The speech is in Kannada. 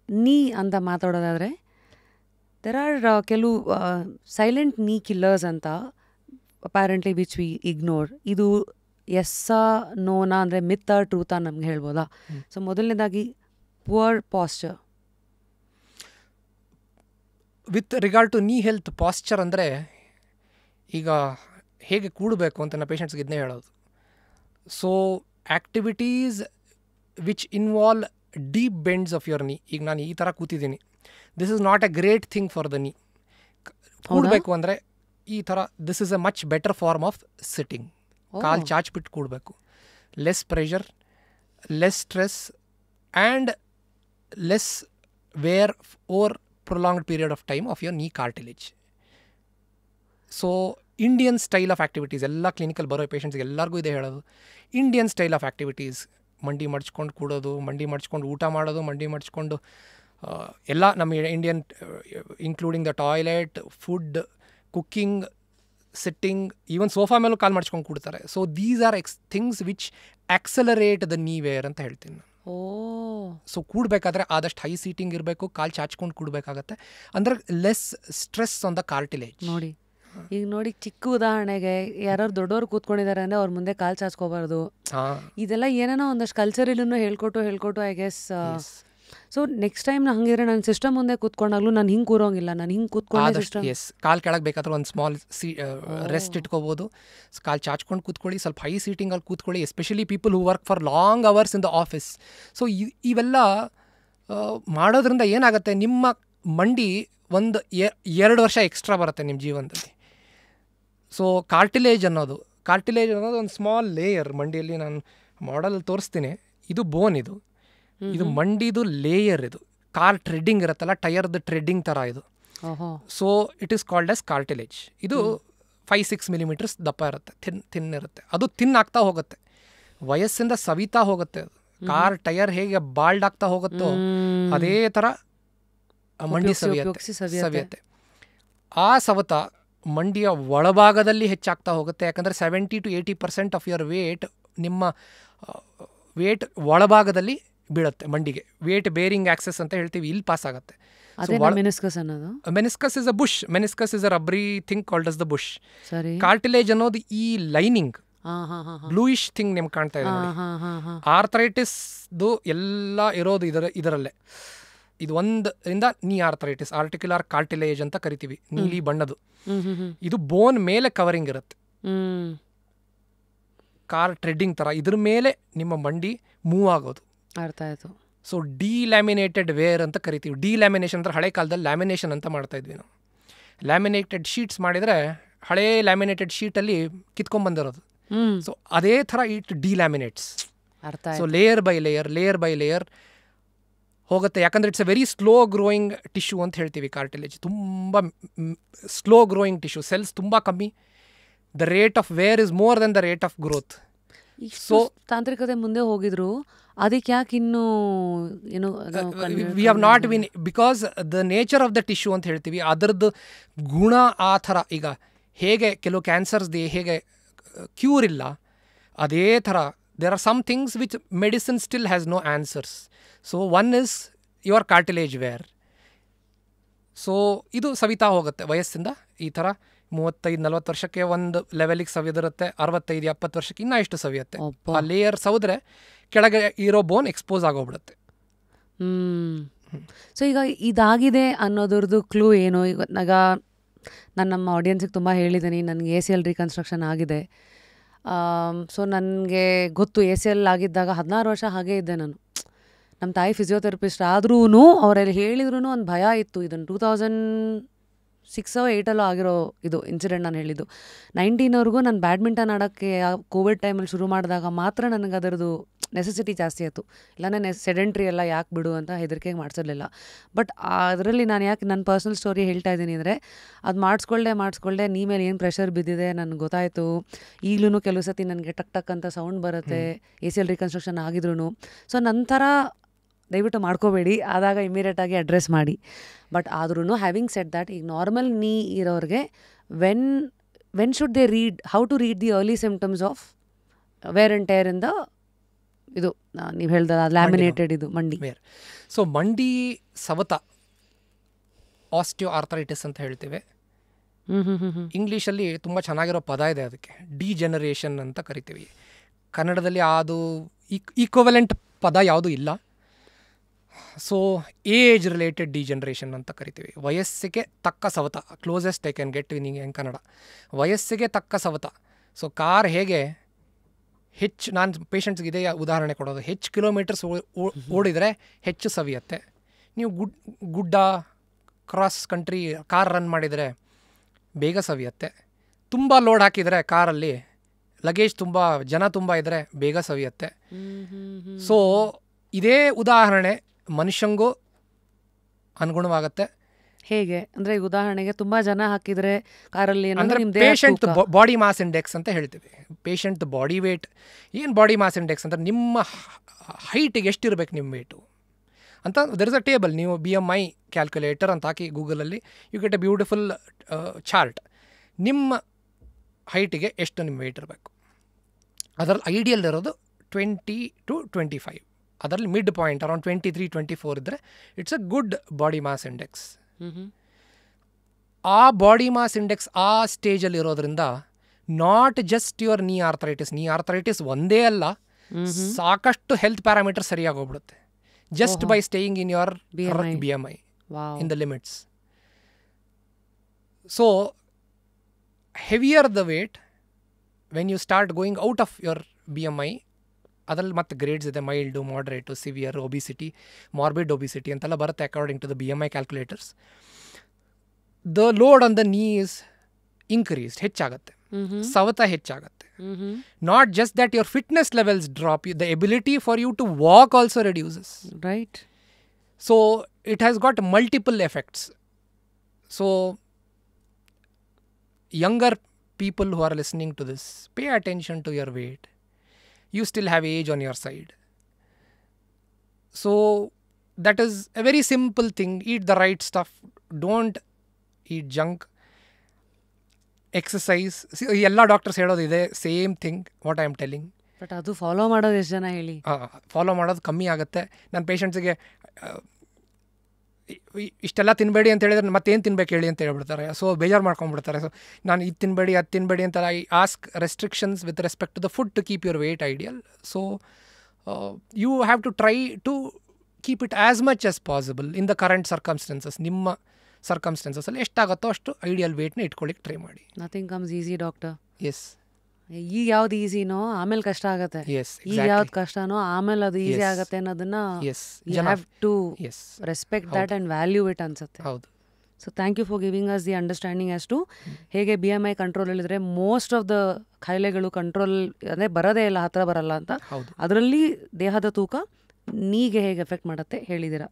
ನೀ ಅಂತ ಮಾತಾಡೋದಾದರೆ ದೆರ್ ಆರ್ ಕೆಲವು ಸೈಲೆಂಟ್ ನೀ ಕಿಲ್ಲರ್ಸ್ ಅಂತ ಅಪ್ಯಾರೆಂಟ್ಲಿ ವಿಚ್ ವಿ ಇಗ್ನೋರ್. ಇದು ಎಸ್ಸಾ ನೋನಾ ಅಂದರೆ ಮಿತ್ ಆರ್ ಟ್ರೂತಾ ನಮ್ಗೆ ಹೇಳ್ಬೋದಾ? ಸೊ ಮೊದಲನೇದಾಗಿ poor posture. With regard to knee health posture ಅಂದರೆ ಈಗ ಹೇಗೆ ಕೂಡಬೇಕು ಅಂತ ನಾನು ಪೇಷಂಟ್ಸ್ಗೆ ಇದನ್ನೇ ಹೇಳೋದು. So activities which involve deep bends of your knee. ಈಗ ನಾನು ಈ ಥರ ಕೂತಿದ್ದೀನಿ, this is not a great thing for the knee. ಕೂಡಬೇಕು ಅಂದರೆ ಈ ಥರ, this is a much better form of sitting. ಕಾಲು ಚಾಚ್ಬಿಟ್ಟು ಕೂಡಬೇಕು. Less pressure, less stress and less wear over prolonged period of time of your ನೀ cartilage. So Indian style of activities, ಎಲ್ಲ ಕ್ಲಿನಿಕಲ್ ಬರೋ ಪೇಷಂಟ್ಸ್ಗೆ ಎಲ್ಲರಿಗೂ ಇದೆ ಹೇಳೋದು. ಇಂಡಿಯನ್ ಸ್ಟೈಲ್ ಆಫ್ ಆ್ಯಕ್ಟಿವಿಟೀಸ್, ಮಂಡಿ ಮಡ್ಚ್ಕೊಂಡು ಕೂಡೋದು, ಮಂಡಿ ಮಡ್ಚ್ಕೊಂಡು ಊಟ ಮಾಡೋದು, ಮಂಡಿ ಮಡ್ಚ್ಕೊಂಡು ಎಲ್ಲ ನಮ್ಮ Indian including the toilet, food, cooking, sitting, even sofa ಮೇಲೂ ಕಾಲು ಮಡ್ಚ್ಕೊಂಡು ಕೂಡ್ತಾರೆ. So these are things which accelerate the knee wear ಅಂತ ಹೇಳ್ತೀನಿ ನಾನು. ಸೊ ಕೂಡಬೇಕಾದ್ರೆ ಆದಷ್ಟು ಹೈ ಸೀಟಿಂಗ್ ಇರಬೇಕು, ಕಾಲು ಚಾಚ್ಕೊಂಡು ಕೂಡಬೇಕಾಗತ್ತೆ. ಅಂದರೆ less stress on the cartilage. ನೋಡಿ ಈಗ ನೋಡಿ, ಚಿಕ್ಕ ಉದಾಹರಣೆಗೆ ಯಾರು ದೊಡ್ಡವ್ರು ಕೂತ್ಕೊಂಡಿದ್ದಾರೆ ಅಂದರೆ ಅವ್ರ ಮುಂದೆ ಕಾಲು ಚಾಚ್ಕೋಬಾರ್ದು. ಇದೆಲ್ಲ ಏನೇನೋ ಒಂದಷ್ಟು ಕಲ್ಚರಲ್ಲೂ ಹೇಳ್ಕೊಟ್ಟು I guess. So next time ನಾ ಹಂಗಿದ್ರೆ ನನ್ನ ಸಿಸ್ಟಮ್ ಮುಂದೆ ಕೂತ್ಕೊಂಡಾಗ್ಲೂ ನಾನು ಹಿಂಗೆ ಕೂರೋಂಗಿಲ್ಲ, ನಾನು ಹಿಂಗೆ ಕೂತ್ಕೊಂಡು ಸಿಸ್ಟಮ್. ಎಸ್, ಕಾಲು ಕೆಳಗೆ ಬೇಕಾದ್ರೆ ಒಂದು ಸ್ಮಾಲ್ ರೆಸ್ಟ್ ಇಟ್ಕೋಬೋದು. ಕಾಲು ಚಾಚ್ಕೊಂಡು ಕೂತ್ಕೊಳ್ಳಿ, ಸ್ವಲ್ಪ ಹೈ ಸೀಟಿಂಗಲ್ಲಿ ಕೂತ್ಕೊಳ್ಳಿ. Especially people who work for long hours in the office. So ಇವೆಲ್ಲ ಮಾಡೋದ್ರಿಂದ ಏನಾಗುತ್ತೆ, ನಿಮ್ಮ ಮಂಡಿ ಒಂದು 2 ವರ್ಷ ಎಕ್ಸ್ಟ್ರಾ ಬರುತ್ತೆ ನಿಮ್ಮ ಜೀವನದಲ್ಲಿ. ಸೊ ಕಾರ್ಟಿಲೇಜ್ ಅನ್ನೋದು ಒಂದು ಸ್ಮಾಲ್ ಲೇಯರ್ ಮಂಡಿಯಲ್ಲಿ. ನಾನು ಮಾಡಲ್ ತೋರಿಸ್ತೀನಿ, ಇದು ಬೋನ್, ಇದು ಮಂಡಿದು ಲೇಯರ್. ಇದು ಕಾರ್ ಟ್ರೆಡ್ಡಿಂಗ್ ಇರುತ್ತಲ್ಲ, ಟಯರ್ದು ಟ್ರೆಡ್ಡಿಂಗ್ ಥರ ಇದು. So it is called as cartilage. ಇದು 5-6 ಮಿಲಿಮೀಟರ್ಸ್ ದಪ್ಪ ಇರುತ್ತೆ, ಥಿನ್ ಇರುತ್ತೆ. ಅದು ಥಿನ್ ಆಗ್ತಾ ಹೋಗುತ್ತೆ, ವಯಸ್ಸಿಂದ ಸವಿತಾ ಹೋಗುತ್ತೆ. ಅದು ಕಾರ್ ಟಯರ್ ಹೇಗೆ ಬಾಲ್ಡ್ ಆಗ್ತಾ ಹೋಗುತ್ತೋ ಅದೇ ಥರ ಮಂಡಿ ಸವಿಯತ್ತೆ. ಆ ಸವತ ಮಂಡಿಯ ಒಳಭಾಗದಲ್ಲಿ ಹೆಚ್ಚಾಗ್ತಾ ಹೋಗುತ್ತೆ. ಯಾಕಂದರೆ 70 to 80% ಆಫ್ ಯುವರ್ ವೇಟ್ ನಿಮ್ಮ ವೇಟ್ ಒಳಭಾಗದಲ್ಲಿ ಬೀಳುತ್ತೆ ಮಂಡಿಗೆ. ವೇಟ್ ಬೇರಿಂಗ್ ಆಕ್ಸೆಸ್ ಅಂತ ಹೇಳ್ತೀವಿ, ಇಲ್ಲಿ ಪಾಸ್ ಆಗುತ್ತೆ. Meniscus is a bush. Meniscus is a rubbery thing called as the bush. Cartilage ಅನ್ನೋದು ಈ ಲೈನಿಂಗ್ ಬ್ಲೂಯಿಶ್ ಥಿಂಗ್ ನಿಮ್ಗೆ ಕಾಣ್ತಾ ಇದೆ. ಆರ್ಥರೈಟಿಸ್ದು ಎಲ್ಲ ಇರೋದು ಇದರಲ್ಲೇ. ಇದು ಒಂದರಿಂದ ನೀ ಆರ್ಥರೈಟಿಸ್, ಆರ್ಟಿಕ್ಯುಲರ್ ಕಾರ್ಟಿಲೇಜ್ ಅಂತ ಕರಿತೀವಿ, ನೀಲಿ ಬಣ್ಣದು. ಇದು ಬೋನ್ ಮೇಲೆ ಕವರಿಂಗ್ ಇರುತ್ತೆ, ಕಾರ್ ಟ್ರೆಡ್ಡಿಂಗ್ ಥರ. ಇದ್ರ ಮೇಲೆ ನಿಮ್ಮ ಮಂಡಿ ಮೂವ್ ಆಗೋದು. ಅರ್ಥ ಆಯಿತು. ಸೊ ಡಿಲ್ಯಾಮಿನೇಟೆಡ್ ವೇರ್ ಅಂತ ಕರಿತೀವಿ. ಡಿಲ್ಯಾಮಿನೇಷನ್ ಅಂದರೆ ಹಳೆ ಕಾಲದಲ್ಲಿ ಲ್ಯಾಮಿನೇಷನ್ ಅಂತ ಮಾಡ್ತಾ ಇದ್ವಿ ನಾವು. ಲ್ಯಾಮಿನೇಟೆಡ್ ಶೀಟ್ಸ್ ಮಾಡಿದರೆ ಹಳೇ ಲ್ಯಾಮಿನೇಟೆಡ್ ಶೀಟಲ್ಲಿ ಕಿತ್ಕೊಂಡ್ಬಂದಿರೋದು. ಸೊ ಅದೇ ಥರ it delaminates. So layer by layer ಹೋಗುತ್ತೆ. ಯಾಕಂದರೆ it's a very slow growing tissue ಅಂತ ಹೇಳ್ತೀವಿ ಕಾರ್ಟಿಲೇಜ್. ತುಂಬ ಸ್ಲೋ ಗ್ರೋಯಿಂಗ್ ಟಿಶ್ಯೂ, ಸೆಲ್ಸ್ ತುಂಬ ಕಮ್ಮಿ. The rate of where is more than the rate of growth. So ತಾಂತ್ರಿಕತೆ ಮುಂದೆ ಹೋಗಿದ್ರು, ಅದಕ್ಕೆ ಯಾಕೆ ಇನ್ನೂ ಏನು we have not been, because the nature of the tissue ಅಂತ ಹೇಳ್ತೀವಿ, ಅದರದ್ದು ಗುಣ ಆ ಥರ. ಈಗ ಹೇಗೆ ಕೆಲವು ಕ್ಯಾನ್ಸರ್ಸ್ದು ಹೇಗೆ ಕ್ಯೂರ್ ಇಲ್ಲ, ಅದೇ ಥರ there are some things which medicine still has no answers. So one is your cartilage wear. So ಇದು ಸವಿತಾ ಹೋಗುತ್ತೆ ವಯಸ್ಸಿಂದ. ಈ ಥರ 35-40 ವರ್ಷಕ್ಕೆ ಒಂದು ಲೆವೆಲಿಗೆ ಸವಿದಿರುತ್ತೆ, 65-70 ವರ್ಷಕ್ಕೆ ಇನ್ನೂ ಇಷ್ಟು ಸವಿಯುತ್ತೆ. ಆ ಲೇಯರ್ ಸವಿದ್ರೆ ಕೆಳಗೆ ಇರೋ ಬೋನ್ ಎಕ್ಸ್ಪೋಸ್ ಆಗೋಗ್ಬಿಡುತ್ತೆ. ಸೊ ಈಗ ಇದಾಗಿದೆ ಅನ್ನೋದ್ರದ್ದು ಕ್ಲೂ ಏನು? ಈಗ ನಾನು ನಮ್ಮ ಆಡಿಯನ್ಸಿಗೆ ತುಂಬ ಹೇಳಿದ್ದೀನಿ, ನನಗೆ ACL ರಿಕನ್ಸ್ಟ್ರಕ್ಷನ್ ಆಗಿದೆ. ಸೊ ನನಗೆ ಗೊತ್ತು, ACL ಆಗಿದ್ದಾಗ 16 ವರ್ಷ ಹಾಗೇ ಇದ್ದೆ ನಾನು. ನಮ್ಮ ತಾಯಿ ಫಿಸಿಯೋಥೆರಪಿಸ್ಟ್ ಆದ್ರೂ ಅವರಲ್ಲಿ ಹೇಳಿದ್ರು ಒಂದು ಭಯ ಇತ್ತು. ಇದನ್ನು 2006 or 2008 ಆಗಿರೋ ಇದು ಇನ್ಸಿಡೆಂಟ್ ನಾನು ಹೇಳಿದ್ದು. 19ವರೆಗೂ ನಾನು ಬ್ಯಾಡ್ಮಿಂಟನ್ ಆಡೋಕ್ಕೆ ಕೋವಿಡ್ ಟೈಮಲ್ಲಿ ಶುರು ಮಾಡಿದಾಗ ಮಾತ್ರ ನನಗೆ ಅದರದ್ದು ನೆಸೆಸಿಟಿ ಜಾಸ್ತಿ ಆಯಿತು. ಇಲ್ಲಾಂದರೆ ಸೆಡೆಂಟ್ರಿ ಎಲ್ಲ ಯಾಕೆ ಬಿಡು ಅಂತ ಹೆದರಿಕೆಗೆ ಮಾಡಿಸಿರಲಿಲ್ಲ. ಬಟ್ ಅದರಲ್ಲಿ ನಾನು ಯಾಕೆ ನನ್ನ ಪರ್ಸ್ನಲ್ ಸ್ಟೋರಿ ಹೇಳ್ತಾ ಇದ್ದೀನಿ ಅಂದರೆ, ಅದು ಮಾಡಿಸ್ಕೊಳ್ದೆ ನೀ ಮೇಲೆ ಏನು ಪ್ರೆಷರ್ ಬಿದ್ದಿದೆ ನನಗೆ ಗೊತ್ತಾಯಿತು. ಈಗಲೂ ಕೆಲವು ಸತಿ ನನಗೆ ಟಕ್ ಅಂತ ಸೌಂಡ್ ಬರುತ್ತೆ ACL ರಿಕನ್ಸ್ಟ್ರಕ್ಷನ್ ಆಗಿದ್ರು. ಸೊ ನಂತರ ದಯವಿಟ್ಟು ಮಾಡ್ಕೋಬೇಡಿ, ಆದಾಗ ಇಮಿಡಿಯೇಟಾಗಿ ಅಡ್ರೆಸ್ ಮಾಡಿ. ಬಟ್ ಆದ್ರೂ ಹ್ಯಾವಿಂಗ್ ಸೆಡ್ ದ್ಯಾಟ್, ಈಗ ನಾರ್ಮಲ್ ನೀ ಇರೋರಿಗೆ when should they read, how to read the early symptoms of wear and tear in the ಇದು ನೀವು ಹೇಳ್ದ ಲ್ಯಾಮಿನೇಟೆಡ್ ಇದು ಮಂಡಿ. ಮೇರ್ ಸೊ ಮಂಡಿ ಸವತ ಆಸ್ಟಿಯೋ ಆರ್ಥರೈಟಿಸ್ ಅಂತ ಹೇಳ್ತೇವೆ. ಇಂಗ್ಲೀಷಲ್ಲಿ ತುಂಬ ಚೆನ್ನಾಗಿರೋ ಪದ ಇದೆ ಅದಕ್ಕೆ, ಡಿಜೆನರೇಷನ್ ಅಂತ ಕರಿತೀವಿ. ಕನ್ನಡದಲ್ಲಿ ಅದು ಈಕ್ವಲೆಂಟ್ ಪದ ಯಾವುದೂ ಇಲ್ಲ. ಸೊ ಏಜ್ ರಿಲೇಟೆಡ್ ಡಿಜೆನರೇಷನ್ ಅಂತ ಕರಿತೀವಿ. ವಯಸ್ಸಿಗೆ ತಕ್ಕ ಸವತ, closest I can get in Kannada. ವಯಸ್ಸಿಗೆ ತಕ್ಕ ಸವತ. ಸೊ ಕಾರ್ ಹೇಗೆ ಹೆಚ್ಚು, ನಾನು ಪೇಷಂಟ್ಸ್ಗೆ ಇದೇ ಉದಾಹರಣೆ ಕೊಡೋದು, ಹೆಚ್ಚು ಕಿಲೋಮೀಟರ್ಸ್ ಓಡಿದರೆ ಹೆಚ್ಚು ಸವಿಯತ್ತೆ. ನೀವು ಗುಡ್ಡ ಕ್ರಾಸ್ ಕಂಟ್ರಿ ಕಾರ್ ರನ್ ಮಾಡಿದರೆ ಬೇಗ ಸವಿಯತ್ತೆ. ತುಂಬ ಲೋಡ್ ಹಾಕಿದರೆ ಕಾರಲ್ಲಿ, ಲಗೇಜ್ ತುಂಬ, ಜನ ತುಂಬ ಇದ್ದರೆ ಬೇಗ ಸವಿಯತ್ತೆ. ಸೊ ಇದೇ ಉದಾಹರಣೆ ಮನುಷ್ಯಂಗೂ ಅನುಗುಣವಾಗುತ್ತೆ. ಹೇಗೆ ಅಂದರೆ ಉದಾಹರಣೆಗೆ ತುಂಬ ಜನ ಹಾಕಿದರೆ ಕಾರಲ್ಲಿ ಅಂದರೆ ಪೇಷಂಟ್ ಬಾಡಿ ಮಾಸ್ ಇಂಡೆಕ್ಸ್ ಅಂತ ಹೇಳ್ತೀವಿ. ಪೇಷಂಟ್ ಬಾಡಿ ವೇಟ್, ಏನು ಬಾಡಿ ಮಾಸ್ ಇಂಡೆಕ್ಸ್ ಅಂದರೆ ನಿಮ್ಮ ಹೈಟಿಗೆ ಎಷ್ಟಿರಬೇಕು ನಿಮ್ಮ ವೇಟು ಅಂತ. ದರ್ ಇಸ್ ಅ ಟೇಬಲ್, ನೀವು BMI ಕ್ಯಾಲ್ಕುಲೇಟರ್ ಅಂತ ಹಾಕಿ ಗೂಗಲಲ್ಲಿ, you get a beautiful chart. ನಿಮ್ಮ ಹೈಟಿಗೆ ಎಷ್ಟು ನಿಮ್ಮ ವೇಟ್ ಇರಬೇಕು. ಅದರಲ್ಲಿ ಐಡಿಯಲ್ ಇರೋದು 20 to 25. ಅದರಲ್ಲಿ ಮಿಡ್ ಪಾಯಿಂಟ್ ಅರೌಂಡ್ 23-24 ಇದ್ದರೆ it's a good body mass index. ಆ ಬಾಡಿ ಮಾಸ್ ಇಂಡೆಕ್ಸ್ ಆ ಸ್ಟೇಜಲ್ಲಿ ಇರೋದ್ರಿಂದ not just your knee arthritis ಒಂದೇ ಅಲ್ಲ, ಸಾಕಷ್ಟು ಹೆಲ್ತ್ ಪ್ಯಾರಾಮೀಟರ್ ಸರಿಯಾಗಿ ಹೋಗ್ಬಿಡುತ್ತೆ just by staying in your BMI in the limits. So heavier the weight, when you start going out of your BMI, ಅದರಲ್ಲಿ ಮತ್ತೆ ಗ್ರೇಡ್ಸ್ ಇದೆ, mild, moderate, severe, obesity, morbid obesity ಅಂತೆಲ್ಲ ಬರುತ್ತೆ according to the BMI calculators. The load on the knee is increased, ಹೆಚ್ಚಾಗುತ್ತೆ, ಸವತ ಹೆಚ್ಚಾಗುತ್ತೆ. Not just that your fitness levels drop, the ability for you to walk also reduces. Right. So it has got multiple effects. So younger people who are listening to this, pay attention to your weight. You still have age on your side. So that is a very simple thing. Eat the right stuff. Don't eat junk. Exercise. ಎಲ್ಲ ಡಾಕ್ಟರ್ಸ್ ಹೇಳೋದು ಇದೆ, same thing what I am telling. But ಅದು ಫಾಲೋ ಮಾಡೋದು ಎಷ್ಟು ಜನ ಹೇಳಿ? ಫಾಲೋ ಮಾಡೋದು ಕಮ್ಮಿ ಆಗುತ್ತೆ. ನನ್ನ ಪೇಷಂಟ್ಸಿಗೆ ಇಷ್ಟೆಲ್ಲ ತಿನ್ನಬೇಡಿ ಅಂತ ಹೇಳಿದ್ರೆ ಮತ್ತೇನು ತಿನ್ಬೇಕು ಹೇಳಿ ಅಂತ ಹೇಳ್ಬಿಡ್ತಾರೆ. ಸೊ ಬೇಜಾರು ಮಾಡ್ಕೊಂಡ್ಬಿಡ್ತಾರೆ. ಸೊ ನಾನು ಇದು ತಿನ್ನಬೇಡಿ ಅದು ತಿನ್ನಬೇಡಿ ಅಂತ I ask restrictions with respect to the food to keep your weight ideal. So you have to try to keep it as much as possible in the current circumstances. ನಿಮ್ಮ ಸರ್ಕಮ್ಸ್ಟೆನ್ಸಸಲ್ಲಿ ಎಷ್ಟಾಗುತ್ತೋ ಅಷ್ಟು ಐಡಿಯಲ್ ವೇಟ್ನ ಇಟ್ಕೊಳ್ಳಿಕ್ಕೆ ಟ್ರೈ ಮಾಡಿ. Nothing comes easy doctor. Yes. ಈಗ ಯಾವ್ದು ಈಸಿನೋ ಆಮೇಲೆ ಕಷ್ಟ ಆಗುತ್ತೆ, ಈಗ ಯಾವ್ದು ಕಷ್ಟನೋ ಆಮೇಲೆ ಅದು ಈಸಿ ಆಗುತ್ತೆ ಅನ್ನೋದನ್ನ you have to respect that and value it ಅನ್ಸುತ್ತೆ. ಹೌದು. So thank you for giving us the understanding as to ಹೇಗೆ BMI ಕಂಟ್ರೋಲಲ್ಲಿದ್ದರೆ ಮೋಸ್ಟ್ ಆಫ್ ದ ಕಾಯಿಲೆಗಳು ಕಂಟ್ರೋಲ್ ಅಂದರೆ ಬರೋದೇ ಇಲ್ಲ, ಹತ್ರ ಬರಲ್ಲ ಅಂತ. ಅದರಲ್ಲಿ ದೇಹದ ತೂಕ ನೀಗೆ ಹೇಗೆ ಎಫೆಕ್ಟ್ ಮಾಡುತ್ತೆ ಹೇಳಿದ್ದೀರಾ.